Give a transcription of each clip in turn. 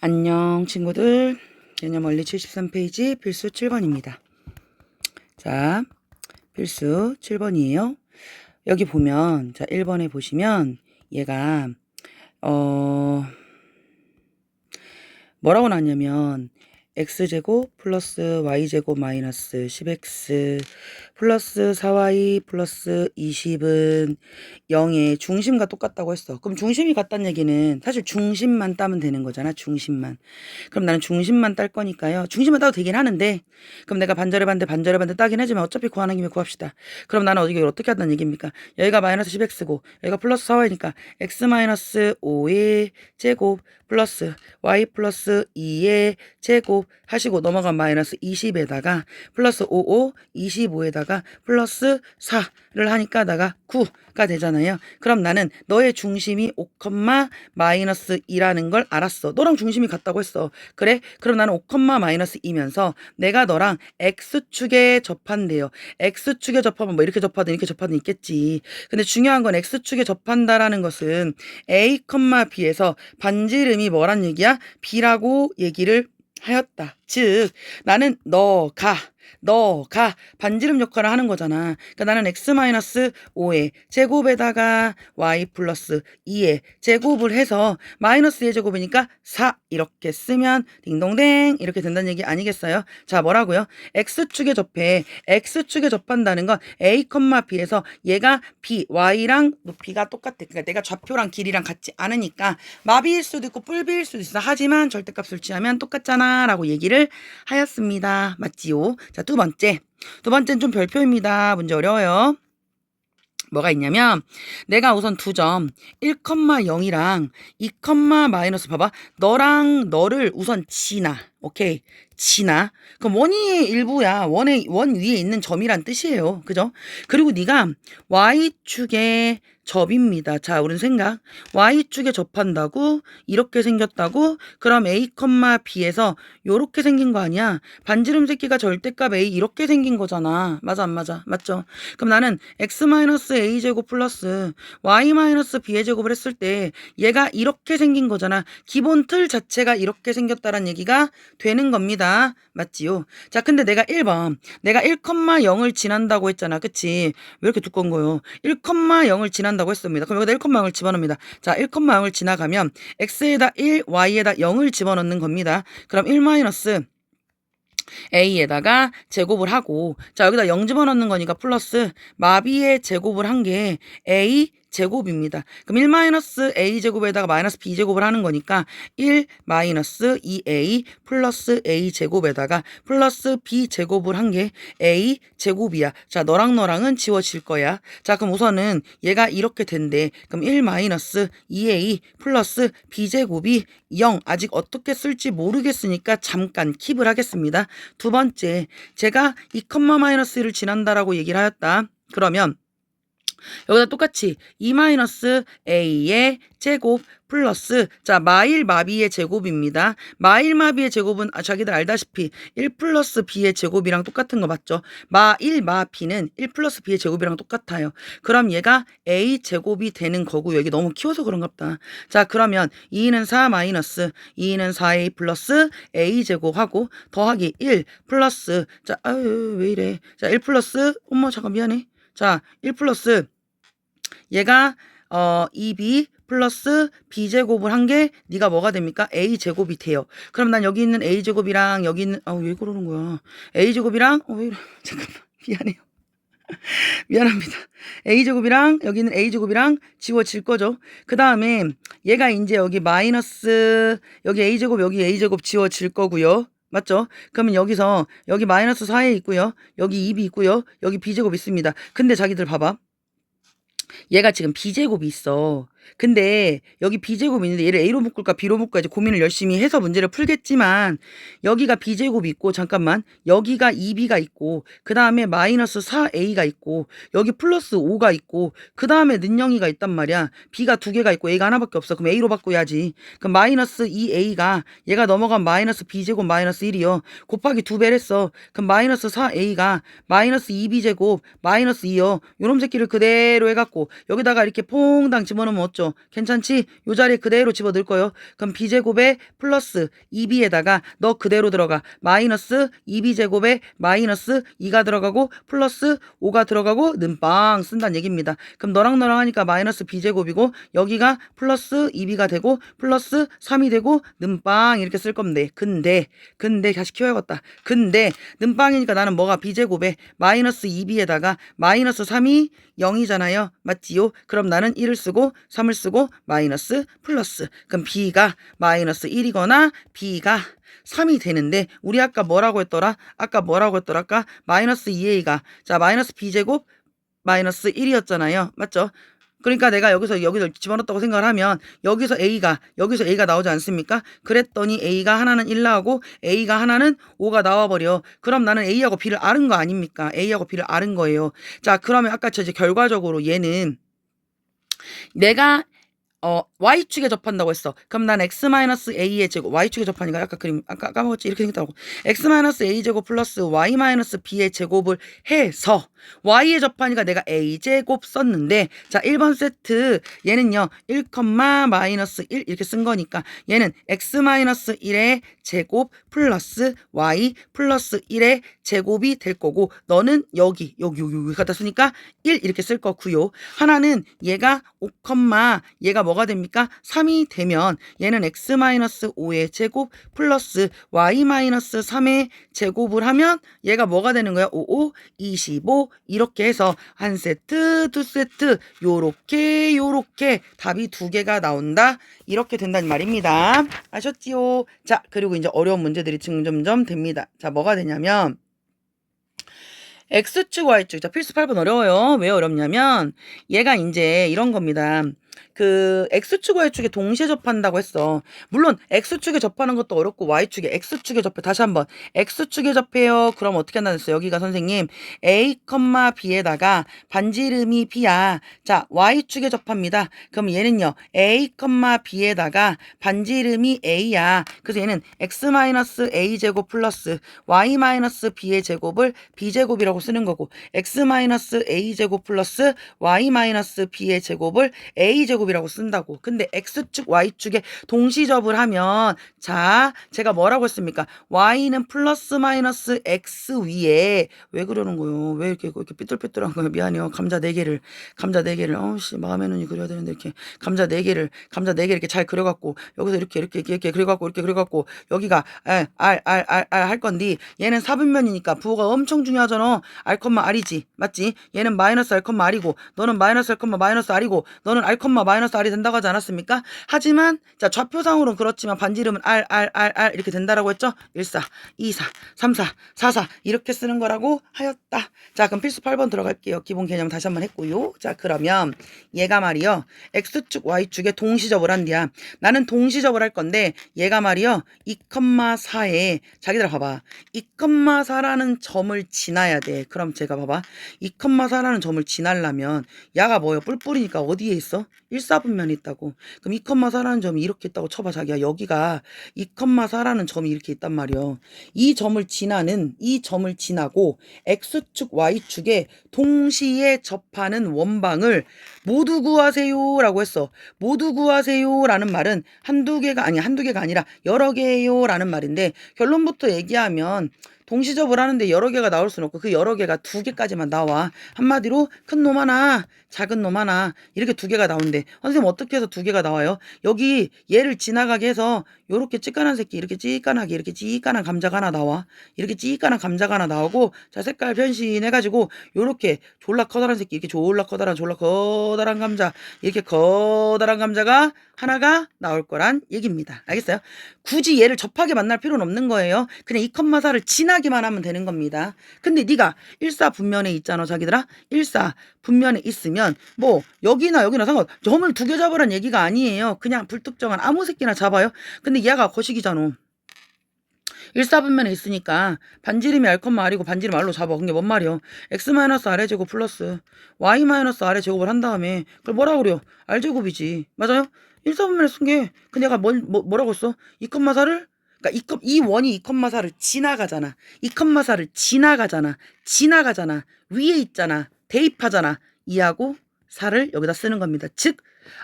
안녕 친구들, 개념 원리 73페이지 필수 7번입니다. 자, 필수 7번이에요. 여기 보면 자 1번에 보시면 얘가 뭐라고 나왔냐면 x제곱 플러스 y제곱 마이너스 10x 플러스 4y 플러스 20은 0의 중심과 똑같다고 했어. 그럼 중심이 같다는 얘기는 사실 중심만 따면 되는 거잖아. 중심만. 그럼 나는 중심만 딸 거니까요. 중심만 따도 되긴 하는데 그럼 내가 반절의 반대 따긴 하지만 어차피 구하는 김에 구합시다. 그럼 나는 이걸 어떻게 한다는 얘기입니까? 여기가 마이너스 10x고 여기가 플러스 4y니까 x 마이너스 5의 제곱 플러스 y 플러스 2의 제곱 하시고 넘어간 마이너스 20에다가 플러스 55, 25에다가 플러스 4를 하니까 나가 9가 되잖아요. 그럼 나는 너의 중심이 5, 마이너스 2라는 걸 알았어. 너랑 중심이 같다고 했어. 그래? 그럼 나는 5, 마이너스 2면서 내가 너랑 x축에 접한대요. x축에 접하면 뭐 이렇게 접하든 이렇게 접하든 있겠지. 근데 중요한 건 x축에 접한다라는 것은 a, b에서 반지름이 뭐란 얘기야? b라고 얘기를 하였다. 즉 나는 너가 반지름 역할을 하는 거잖아. 그러니까 나는 x-5의 제곱에다가 y 플러스 2의 제곱을 해서 마이너스 2의 제곱이니까 4 이렇게 쓰면 딩동댕 이렇게 된다는 얘기 아니겠어요? 자, 뭐라고요? x축에 접해. x축에 접한다는 건 a, b에서 얘가 b, y랑 높이가 똑같아. 그러니까 내가 좌표랑 길이랑 같지 않으니까 마비일 수도 있고 뿔비일 수도 있어. 하지만 절대값을 취하면 똑같잖아 라고 얘기를 하였습니다. 맞지요? 자, 두 번째는 좀 별표입니다. 문제 어려워요. 뭐가 있냐면 내가 우선 두 점 1,0이랑 2, 마이너스 봐봐. 너랑 너를 우선 지나. 오케이. 지나. 그럼 원의 일부야. 원 위에 있는 점이란 뜻이에요. 그죠? 그리고 네가 y축에 접입니다. 자, 우린 생각. y축에 접한다고 이렇게 생겼다고? 그럼 a, b에서 요렇게 생긴 거 아니야? 반지름 새끼가 절대값 a 이렇게 생긴 거잖아. 맞아 안 맞아? 맞죠? 그럼 나는 x-a제곱 플러스 y-b의 제곱을 했을 때 얘가 이렇게 생긴 거잖아. 기본 틀 자체가 이렇게 생겼다는 얘기가 되는 겁니다. 맞지요? 자, 근데 내가 1번 내가 1,0을 지난다고 했잖아. 그치? 왜 이렇게 두꺼운 거요? 1,0을 지난다고 했습니다. 그럼 여기다 1,0을 집어넣습니다. 자, 1,0을 지나가면 x에다 1, y에다 0을 집어넣는 겁니다. 그럼 1 마이너스 a에다가 제곱을 하고 자 여기다 0 집어넣는 거니까 플러스 마비의 제곱을 한 게 a 제곱입니다. 그럼 1-a 제곱에다가 마이너스 b 제곱을 하는 거니까 1 마이너스 2a 플러스 a 제곱에다가 플러스 b 제곱을 한 게 a 제곱이야. 자 너랑 너랑은 지워질 거야. 자 그럼 우선은 얘가 이렇게 된대. 그럼 1 마이너스 2a 플러스 b 제곱이 0 아직 어떻게 쓸지 모르겠으니까 잠깐 킵을 하겠습니다. 두 번째 제가 2, 마이너스를 지난다라고 얘기를 하였다. 그러면 여기다 똑같이 2-a의 제곱 플러스 자 마일 마비의 제곱입니다. 마일 마비의 제곱은 자기들 알다시피 1 플러스 b의 제곱이랑 똑같은 거 맞죠? 마일 마비는 1 플러스 b의 제곱이랑 똑같아요. 그럼 얘가 a 제곱이 되는 거고 여기 너무 키워서 그런가 보다. 자 그러면 2는 4 마이너스 2는 4a 플러스 a 제곱하고 더하기 1 플러스 자 아유 왜 이래 자 1 플러스 엄마 잠깐 미안해 자 1 플러스 얘가 2b 플러스 b제곱을 한 게 네가 뭐가 됩니까? a제곱이 돼요. 그럼 난 여기 있는 a제곱이랑 여기 있는 왜 그러는 거야? a제곱이랑 왜 이래? 잠깐만 미안해요. 미안합니다. a제곱이랑 여기 있는 a제곱이랑 지워질 거죠. 그 다음에 얘가 이제 여기 마이너스 여기 a제곱 여기 a제곱 지워질 거고요. 맞죠? 그러면 여기서 여기 마이너스 4에 있고요. 여기 2b 있고요. 여기 b제곱 있습니다. 근데 자기들 봐봐. 얘가 지금 b제곱이 있어. 근데 여기 b제곱이 있는데 얘를 a로 묶을까 b로 묶을까 이제 고민을 열심히 해서 문제를 풀겠지만 여기가 b제곱이 있고 잠깐만 여기가 2b가 있고 그 다음에 마이너스 4a가 있고 여기 플러스 5가 있고 그 다음에 는영이가 있단 말이야. b가 두 개가 있고 a가 하나밖에 없어. 그럼 a로 바꿔야지. 그럼 마이너스 2a가 얘가 넘어간 마이너스 b제곱 마이너스 1이요. 곱하기 2배를 했어. 그럼 마이너스 4a가 마이너스 2b제곱 마이너스 2요. 요놈 새끼를 그대로 해갖고 여기다가 이렇게 퐁당 집어넣으면 어쩌 맞죠? 괜찮지? 요 자리에 그대로 집어넣을 거예요. 그럼 b제곱에 플러스 2b에다가 너 그대로 들어가. 마이너스 2b제곱에 마이너스 2가 들어가고 플러스 5가 들어가고 는빵 쓴다는 얘기입니다. 그럼 너랑 하니까 마이너스 b제곱이고 여기가 플러스 2b가 되고 플러스 3이 되고 는빵 이렇게 쓸 건데 근데 다시 키워야겠다. 근데 는빵이니까 나는 뭐가 b제곱에 마이너스 2b에다가 마이너스 3이 0이잖아요. 맞지요? 그럼 나는 1을 쓰고 3을 쓰고 마이너스 플러스. 그럼 b가 마이너스 1이거나 b가 3이 되는데 우리 아까 뭐라고 했더라? 아까 마이너스 2a가 자 마이너스 b제곱 마이너스 1이었잖아요. 맞죠? 그러니까 내가 여기서 집어넣었다고 생각을 하면 여기서 A가 나오지 않습니까? 그랬더니 A가 하나는 1 나오고 A가 하나는 5가 나와버려. 그럼 나는 A하고 B를 앓은 거 아닙니까? A하고 B를 앓은 거예요. 자 그러면 아까 이제 결과적으로 얘는 내가 y축에 접한다고 했어. 그럼 난 x-a의 제곱, y축에 접하니까 아까 까먹었지? 이렇게 생겼다고. x-a 제곱 플러스 y-b의 제곱을 해서 y에 접하니까 내가 a 제곱 썼는데 자 1번 세트 얘는요 1, 마이너스 1 이렇게 쓴 거니까 얘는 x-1의 제곱 플러스 y 플러스 1의 제곱이 될 거고 너는 여기 갖다 쓰니까 1 이렇게 쓸 거고요. 하나는 얘가 5, 얘가 뭐가 됩니까? 3이 되면 얘는 x-5의 제곱 플러스 y-3의 제곱을 하면 얘가 뭐가 되는 거야? 5, 25 이렇게 해서 한 세트, 두 세트 요렇게 답이 2개가 나온다. 이렇게 된다는 말입니다. 아셨지요? 자 그리고 이제 어려운 문제들이 점점 됩니다. 자 뭐가 되냐면 X축, Y축. 자, 필수 8번 어려워요. 왜 어렵냐면, 얘가 이제 이런 겁니다. 그, X축, Y축에 동시에 접한다고 했어. 물론, X축에 접하는 것도 어렵고, Y축에, X축에 접해. 다시 한번. X축에 접해요. 그럼 어떻게 한다는 했어요? 여기가 선생님, A, B에다가 반지름이 B야. 자, Y축에 접합니다. 그럼 얘는요, A, B에다가 반지름이 A야. 그래서 얘는 X-A제곱 플러스 Y-B의 제곱을 B제곱이라고 쓰는 거고 x-a제곱 플러스 y-b의 제곱을 a제곱이라고 쓴다고. 근데 x축 y축에 동시접을 하면 자 제가 뭐라고 했습니까? y는 플러스 마이너스 x 위에 왜 그러는 거요? 왜 이렇게 삐뚤삐뚤한 거예요? 미안해요. 감자 4개를 어우씨 마음의 눈이 그려야 되는데 이렇게 감자 4개를 이렇게 잘 그려갖고 여기서 이렇게 그려갖고 여기가 r 할 건데 얘는 사분면이니까 부호가 엄청 중요하잖아. r, r이지. 맞지? 얘는 마이너스 r, r이고 너는 마이너스 r, 마이너스 r이고 너는 r, 마이너스 r이 된다고 하지 않았습니까? 하지만 자 좌표상으로는 그렇지만 반지름은 r 이렇게 된다라고 했죠? 1, 4, 2, 4, 3, 4, 4, 4 이렇게 쓰는 거라고 하였다. 자 그럼 필수 8번 들어갈게요. 기본 개념 다시 한번 했고요. 자 그러면 얘가 말이요. x축 y축에 동시접을 한디야. 나는 동시접을 할 건데 얘가 말이요. 2,4에 자기들 봐봐. 2,4라는 점을 지나야 돼. 그럼 제가 봐봐. 2,4라는 점을 지나려면 야가 뭐예요? 뿔뿔이니까 어디에 있어? 1사분면에 있다고. 그럼 2,4라는 점이 이렇게 있다고 쳐봐 자기야. 여기가 2,4라는 점이 이렇게 있단 말이야. 이 점을 지나고 x축 y축에 동시에 접하는 원방을 모두 구하세요 라고 했어. 모두 구하세요 라는 말은 한두 개가 아니라 여러 개예요 라는 말인데 결론부터 얘기하면 동시접을 하는데 여러 개가 나올 수는 없고 그 여러 개가 2개까지만 나와. 한마디로 큰 놈 하나 작은 놈 하나 이렇게 2개가 나온대. 선생님 어떻게 해서 2개가 나와요? 여기 얘를 지나가게 해서 요렇게 찌깐한 새끼 이렇게 찌깐한 감자가 하나 나와. 이렇게 찌깐한 감자가 하나 나오고 자 색깔 변신해가지고 요렇게 졸라 커다란 새끼 이렇게 졸라 커다란 감자 이렇게 커다란 감자가 하나가 나올 거란 얘기입니다. 알겠어요? 굳이 얘를 접하게 만날 필요는 없는 거예요. 그냥 2,4를 지나기만 하면 되는 겁니다. 근데 네가 1사분면에 있잖아 자기들아. 1사분면에 있으면 뭐 여기나 상관 점을 2개 잡으란 얘기가 아니에요. 그냥 불특정한 아무 새끼나 잡아요. 근데 얘가 거식이잖아. 1사분면에 있으니까 반지름이 r, r이고 반지름 r로 잡아. 그게 뭔 말이요? x-r의 제곱 플러스 y-r의 제곱을 한 다음에 그걸 뭐라 그래요? r제곱이지. 맞아요? 1사분면에 쓴 게 근데 내가 뭐라고 써? 2,4를 그러니까 이 원이 2,4를 지나가잖아. 2,4를 지나가잖아. 위에 있잖아. 대입하잖아. 2하고 4를 여기다 쓰는 겁니다. 즉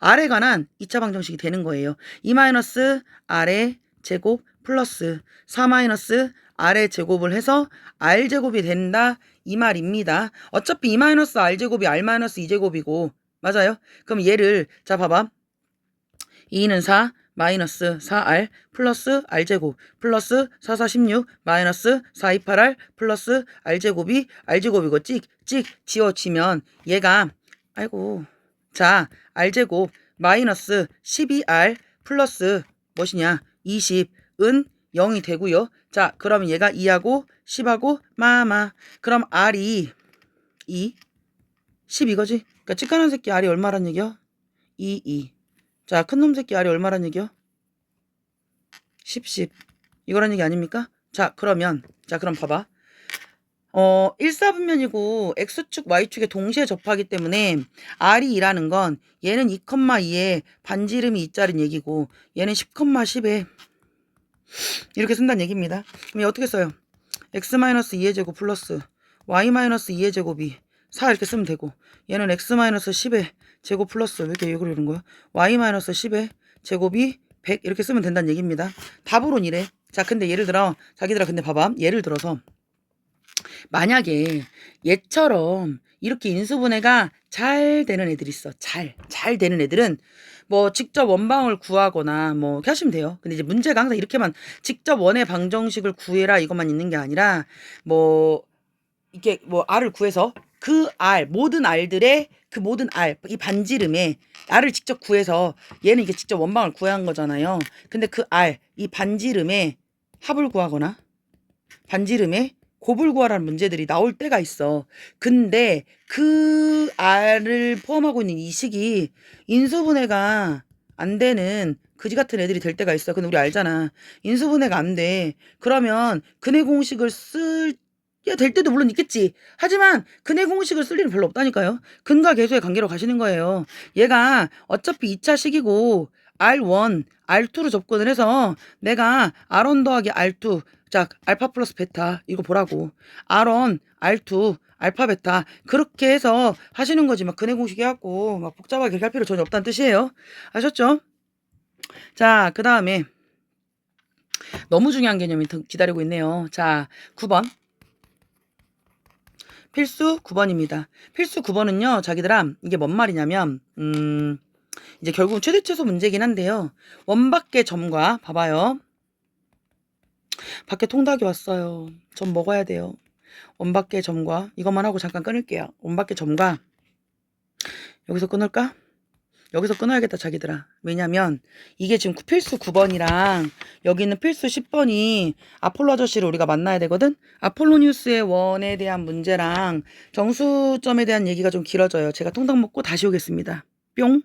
R에 관한 2차 방정식이 되는 거예요. 2 마이너스 R의 제곱 플러스 4 마이너스 R의 제곱을 해서 R제곱이 된다 이 말입니다. 어차피 2 마이너스 R제곱이 R 마이너스 2제곱이고 맞아요? 그럼 얘를 자 봐봐. 2는 4 마이너스 4R 플러스 R제곱 플러스 4, 4, 16 마이너스 4, 2, 8R 플러스 R제곱이 R제곱이고 찍 지워지면 얘가 아이고 자 R제곱 마이너스 12R 플러스 무엇이냐 20은 0이 되고요. 자 그러면 얘가 2하고 10하고 마마 그럼 R이 2 10 이거지? 그러니까 찌까는 새끼 R이 얼마란 얘기야? 2 자, 큰 놈 새끼 R이 얼마란 얘기요? 10 이거란 얘기 아닙니까? 자, 그럼 봐봐. 1사분면이고 X축, Y축에 동시에 접하기 때문에 R이 2라는 건 얘는 2,2에 반지름이 2짜리는 얘기고 얘는 10,10에 이렇게 쓴다는 얘기입니다. 그럼 어떻게 써요? X-2의 제곱 플러스 Y-2의 제곱이 4 이렇게 쓰면 되고 얘는 X-10의 제곱 플러스 왜 이렇게 그리는 거야? Y-10의 제곱이 100 이렇게 쓰면 된다는 얘기입니다. 답으로는 이래. 자 근데 예를 들어 자기들아 근데 봐봐. 예를 들어서 만약에 얘처럼 이렇게 인수분해가 잘 되는 애들이 있어. 잘 되는 애들은 뭐 직접 원방을 구하거나 뭐 이렇게 하시면 돼요. 근데 이제 문제가 항상 이렇게만 직접 원의 방정식을 구해라 이것만 있는 게 아니라 뭐 이렇게 뭐 R을 구해서 그 R 모든 R들의 그 모든 R 이 반지름에 R을 직접 구해서 얘는 이게 직접 원방을 구해야 한 거잖아요. 근데 그 R 이 반지름에 합을 구하거나 반지름에 곱을 구하라는 문제들이 나올 때가 있어. 근데 그 R을 포함하고 있는 이 식이 인수분해가 안 되는 그지 같은 애들이 될 때가 있어. 근데 우리 알잖아. 인수분해가 안 돼. 그러면 근해 공식을 될 때도 물론 있겠지. 하지만 근해 공식을 쓸 일은 별로 없다니까요. 근과 계수의 관계로 가시는 거예요. 얘가 어차피 2차 식이고 R1, R2로 접근을 해서 내가 R1 더하기 R2 자 알파 플러스 베타 이거 보라고. R1, R2 알파 베타 그렇게 해서 하시는 거지 막 근해 공식 해갖고 막 복잡하게 그렇게 할 필요 전혀 없다는 뜻이에요. 아셨죠? 자 그 다음에 너무 중요한 개념이 기다리고 있네요. 자 9번 필수 9번입니다. 필수 9번은요. 자기들아 이게 뭔 말이냐면 이제 결국은 최대 최소 문제긴 한데요. 원밖의 점과 봐봐요. 밖에 통닭이 왔어요. 점 먹어야 돼요. 원밖의 점과 이것만 하고 잠깐 끊을게요. 원밖의 점과 여기서 끊을까? 여기서 끊어야겠다 자기들아. 왜냐면 이게 지금 필수 9번이랑 여기 있는 필수 10번이 아폴로 아저씨를 우리가 만나야 되거든. 아폴로니우스의 원에 대한 문제랑 정수점에 대한 얘기가 좀 길어져요. 제가 통닭 먹고 다시 오겠습니다. 뿅.